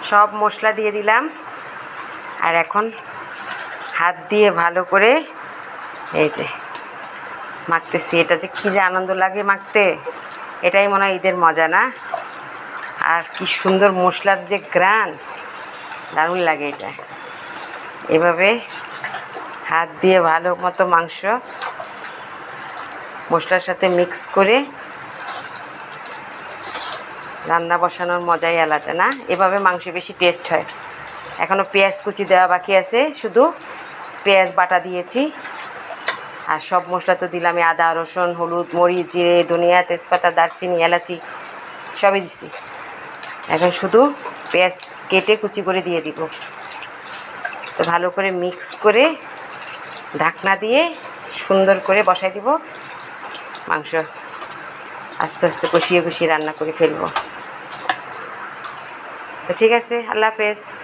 সব মশলা দিয়ে দিলাম। আর এখন হাত দিয়ে ভালো করে এই যে মাখতেছি। এটা যে কী যে আনন্দ লাগে মাখতে, এটাই মনে হয় ঈদের মজা, না? আর কি সুন্দর মশলার যে ঘ্রাণ, দারুণ লাগে এটা। এভাবে হাত দিয়ে ভালো মতো মাংস মশলার সাথে মিক্স করে রান্না বসানোর মজাই আলাদা, না? এভাবে মাংস বেশি টেস্ট হয়। এখনও পেঁয়াজ কুচি দেওয়া বাকি আছে, শুধু পেঁয়াজ বাটা দিয়েছি। আর সব মশলা তো দিলামই, আদা রসুন হলুদ মরিচ জিরে ধনিয়া তেজপাতা দারচিনি এলাচি সবই দিছি। এখন শুধু পেঁয়াজ কেটে কুচি করে দিয়ে দিব। তো ভালো করে মিক্স করে ঢাকনা দিয়ে সুন্দর করে বসাই দিব। মাংস আস্তে আস্তে কষিয়ে কষিয়ে রান্না করে ফেলবো। তো ঠিক আছে, আল্লাহ হাফেজ।